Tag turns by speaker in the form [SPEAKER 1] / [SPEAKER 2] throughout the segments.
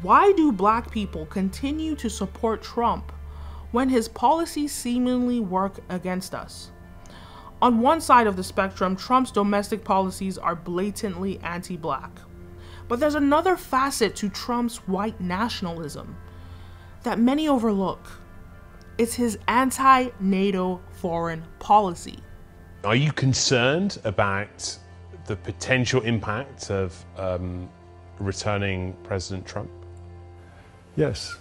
[SPEAKER 1] Why do black people continue to support Trump when his policies seemingly work against us? On one side of the spectrum, Trump's domestic policies are blatantly anti-black. But there's another facet to Trump's white nationalism that many overlook. It's his anti-NATO foreign policy.
[SPEAKER 2] Are you concerned about the potential impact of returning President Trump?
[SPEAKER 3] Yes.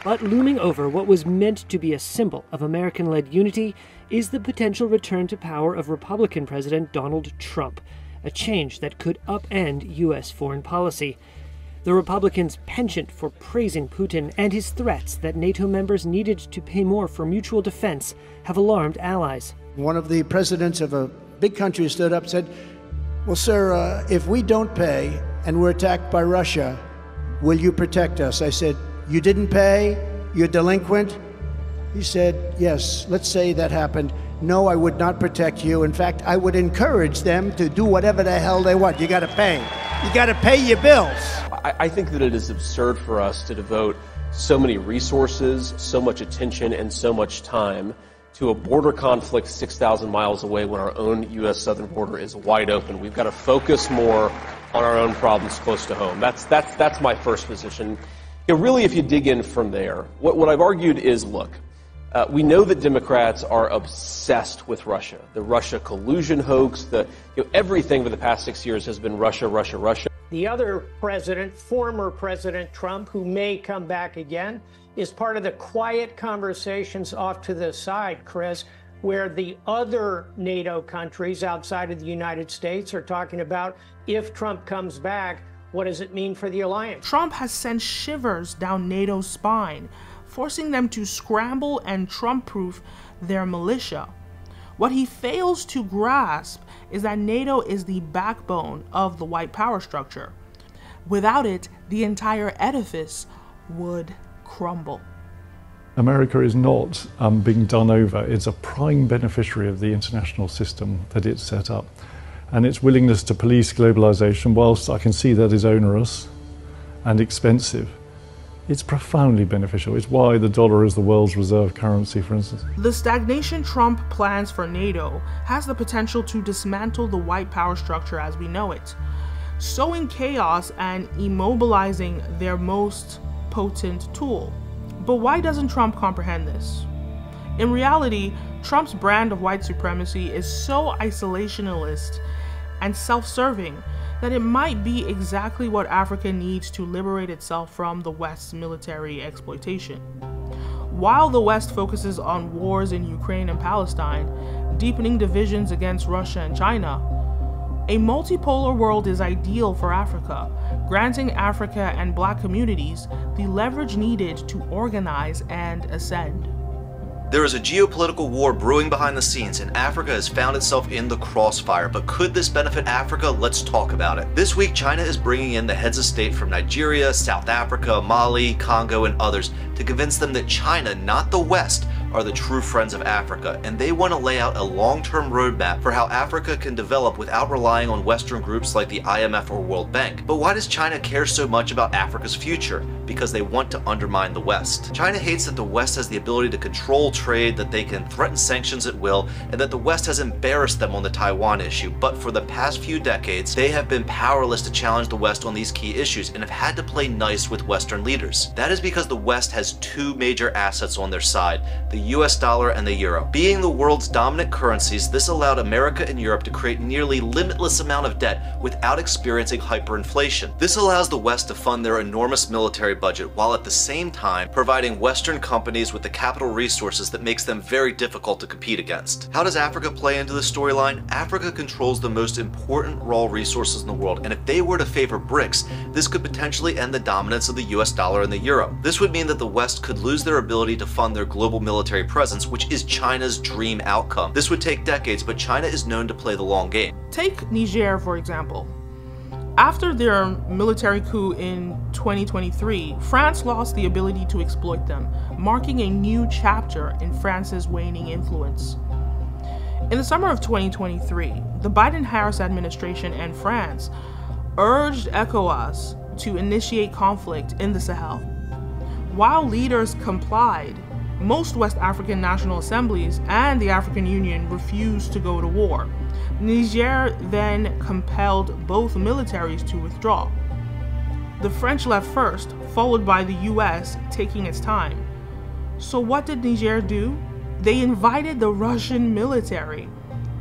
[SPEAKER 4] But looming over what was meant to be a symbol of American-led unity is the potential return to power of Republican President Donald Trump, a change that could upend U.S. foreign policy. The Republicans' penchant for praising Putin and his threats that NATO members needed to pay more for mutual defense have alarmed allies.
[SPEAKER 5] One of the presidents of a big country stood up and said, well, sir, if we don't pay and we're attacked by Russia, will you protect us? I said, you didn't pay? You're delinquent? He said, yes, let's say that happened. No, I would not protect you. In fact, I would encourage them to do whatever the hell they want. You got to pay. You got to pay your bills.
[SPEAKER 6] I think that it is absurd for us to devote so many resources, so much attention, and so much time to a border conflict 6,000 miles away when our own U.S. southern border is wide open. We've got to focus more on our own problems close to home. That's my first position. Really, if you dig in from there, what I've argued is, look, we know that Democrats are obsessed with Russia. The Russia collusion hoax, everything for the past 6 years has been Russia, Russia, Russia.
[SPEAKER 7] The other president, former President Trump, who may come back again, is part of the quiet conversations off to the side, Chris, where the other NATO countries outside of the United States are talking about, if Trump comes back, what does it mean for the alliance?
[SPEAKER 1] Trump has sent shivers down NATO's spine, forcing them to scramble and Trump-proof their militia. What he fails to grasp is that NATO is the backbone of the white power structure. Without it, the entire edifice would crumble.
[SPEAKER 3] America is not being done over. It's a prime beneficiary of the international system that it's set up. And its willingness to police globalization, whilst I can see that is onerous and expensive, it's profoundly beneficial. It's why the dollar is the world's reserve currency, for instance.
[SPEAKER 1] The stagnation Trump plans for NATO has the potential to dismantle the white power structure as we know it, sowing chaos and immobilizing their most potent tool. But why doesn't Trump comprehend this? In reality, Trump's brand of white supremacy is so isolationist and self-serving that it might be exactly what Africa needs to liberate itself from the West's military exploitation. While the West focuses on wars in Ukraine and Palestine, deepening divisions against Russia and China, a multipolar world is ideal for Africa, granting Africa and Black communities the leverage needed to organize and ascend.
[SPEAKER 8] There is a geopolitical war brewing behind the scenes, and Africa has found itself in the crossfire. But could this benefit Africa? Let's talk about it. This week, China is bringing in the heads of state from Nigeria, South Africa, Mali, Congo, and others to convince them that China, not the West, are the true friends of Africa, and they want to lay out a long-term roadmap for how Africa can develop without relying on Western groups like the IMF or World Bank. But why does China care so much about Africa's future? Because they want to undermine the West. China hates that the West has the ability to control trade, that they can threaten sanctions at will, and that the West has embarrassed them on the Taiwan issue. But for the past few decades, they have been powerless to challenge the West on these key issues and have had to play nice with Western leaders. That is because the West has two major assets on their side, the US dollar and the euro. Being the world's dominant currencies, this allowed America and Europe to create nearly limitless amount of debt without experiencing hyperinflation. This allows the West to fund their enormous military budget while at the same time providing Western companies with the capital resources that makes them very difficult to compete against. How does Africa play into this storyline? Africa controls the most important raw resources in the world, and if they were to favor BRICS, this could potentially end the dominance of the US dollar and the euro. This would mean that the West could lose their ability to fund their global military presence, which is China's dream outcome. This would take decades, but China is known to play the long game.
[SPEAKER 1] Take Niger, for example. After their military coup in 2023, France lost the ability to exploit them, marking a new chapter in France's waning influence. In the summer of 2023, the Biden-Harris administration and France urged ECOWAS to initiate conflict in the Sahel. While leaders complied, most West African national assemblies and the African Union refused to go to war. Niger then compelled both militaries to withdraw. The French left first, followed by the US taking its time. So what did Niger do? They invited the Russian military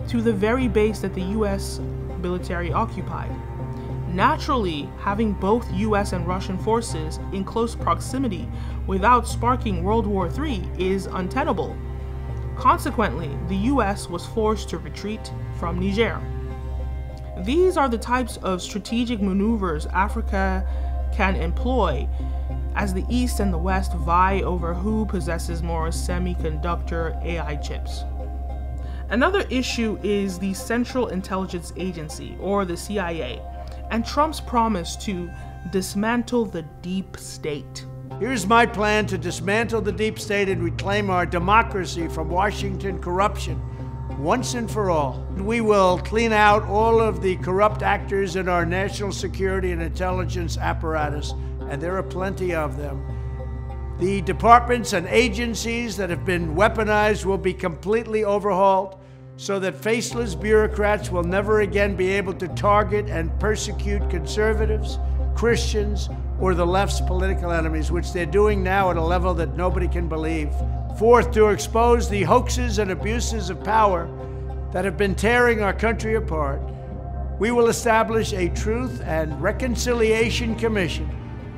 [SPEAKER 1] to the very base that the US military occupied. Naturally, having both US and Russian forces in close proximity without sparking World War III is untenable. Consequently, the US was forced to retreat from Niger. These are the types of strategic maneuvers Africa can employ as the East and the West vie over who possesses more semiconductor AI chips. Another issue is the Central Intelligence Agency, or the CIA, and Trump's promise to dismantle the deep state.
[SPEAKER 5] Here's my plan to dismantle the deep state and reclaim our democracy from Washington corruption once and for all. We will clean out all of the corrupt actors in our national security and intelligence apparatus, and there are plenty of them. The departments and agencies that have been weaponized will be completely overhauled so that faceless bureaucrats will never again be able to target and persecute conservatives, Christians, or the left's political enemies, which they're doing now at a level that nobody can believe. Fourth, to expose the hoaxes and abuses of power that have been tearing our country apart, we will establish a Truth and Reconciliation Commission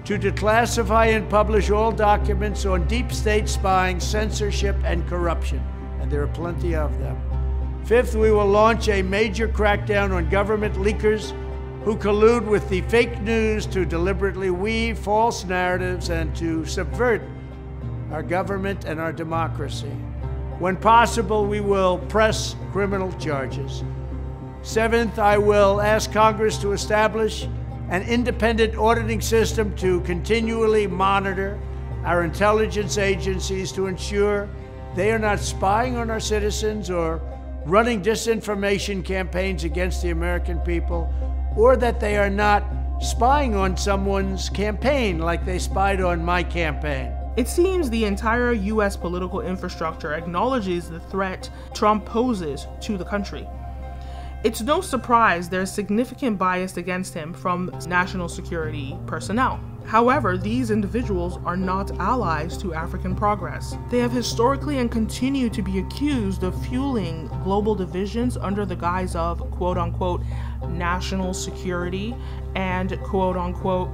[SPEAKER 5] to declassify and publish all documents on deep state spying, censorship, and corruption, and there are plenty of them. Fifth, we will launch a major crackdown on government leakers who collude with the fake news to deliberately weave false narratives and to subvert our government and our democracy. When possible, we will press criminal charges. Seventh, I will ask Congress to establish an independent auditing system to continually monitor our intelligence agencies to ensure they are not spying on our citizens or running disinformation campaigns against the American people, or that they are not spying on someone's campaign like they spied on my campaign.
[SPEAKER 1] It seems the entire US political infrastructure acknowledges the threat Trump poses to the country. It's no surprise there's significant bias against him from national security personnel. However, these individuals are not allies to African progress. They have historically and continue to be accused of fueling global divisions under the guise of quote-unquote national security and quote-unquote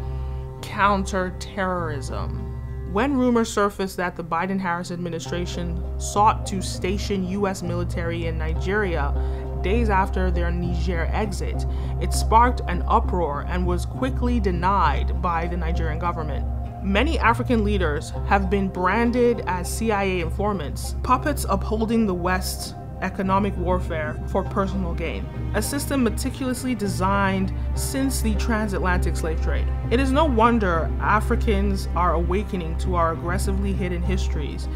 [SPEAKER 1] counterterrorism. When rumors surfaced that the Biden-Harris administration sought to station US military in Nigeria days after their Niger exit, it sparked an uproar and was quickly denied by the Nigerian government. Many African leaders have been branded as CIA informants, puppets upholding the West's economic warfare for personal gain, a system meticulously designed since the transatlantic slave trade. It is no wonder Africans are awakening to our aggressively hidden histories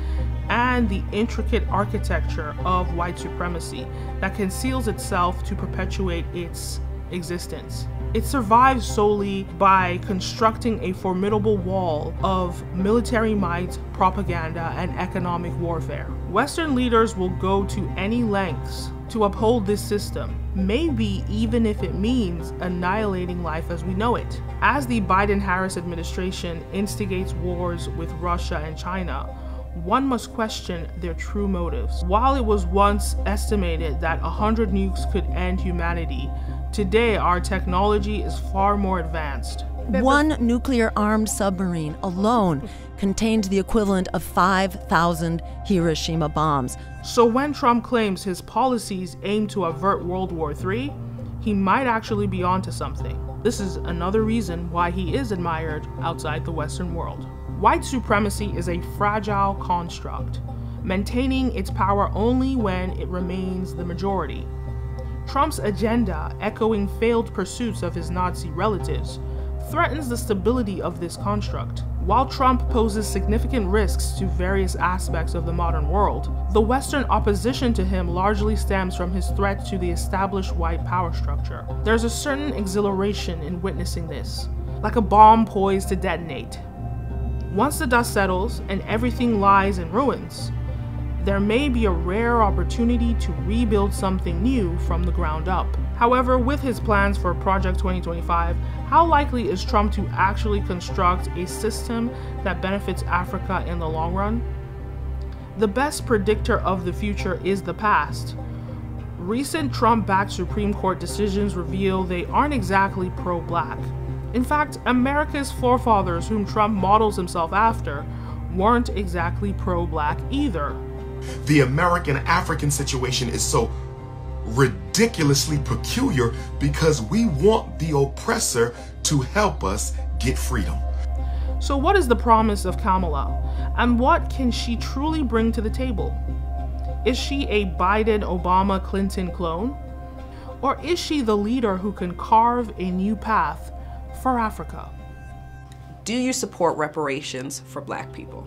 [SPEAKER 1] and the intricate architecture of white supremacy that conceals itself to perpetuate its existence. It survives solely by constructing a formidable wall of military might, propaganda, and economic warfare. Western leaders will go to any lengths to uphold this system, maybe even if it means annihilating life as we know it. As the Biden-Harris administration instigates wars with Russia and China, one must question their true motives. While it was once estimated that 100 nukes could end humanity, today our technology is far more advanced.
[SPEAKER 9] One nuclear-armed submarine alone contained the equivalent of 5,000 Hiroshima bombs.
[SPEAKER 1] So when Trump claims his policies aim to avert World War III, he might actually be onto something. This is another reason why he is admired outside the Western world. White supremacy is a fragile construct, maintaining its power only when it remains the majority. Trump's agenda, echoing failed pursuits of his Nazi relatives, threatens the stability of this construct. While Trump poses significant risks to various aspects of the modern world, the Western opposition to him largely stems from his threat to the established white power structure. There's a certain exhilaration in witnessing this, like a bomb poised to detonate. Once the dust settles and everything lies in ruins, there may be a rare opportunity to rebuild something new from the ground up. However, with his plans for Project 2025, how likely is Trump to actually construct a system that benefits Africa in the long run? The best predictor of the future is the past. Recent Trump-backed Supreme Court decisions reveal they aren't exactly pro-black. In fact, America's forefathers, whom Trump models himself after, weren't exactly pro-black either.
[SPEAKER 10] The American-African situation is so ridiculously peculiar because we want the oppressor to help us get freedom.
[SPEAKER 1] So what is the promise of Kamala, and what can she truly bring to the table? Is she a Biden, Obama, Clinton clone? Or is she the leader who can carve a new path for Africa?
[SPEAKER 11] Do you support reparations for Black people?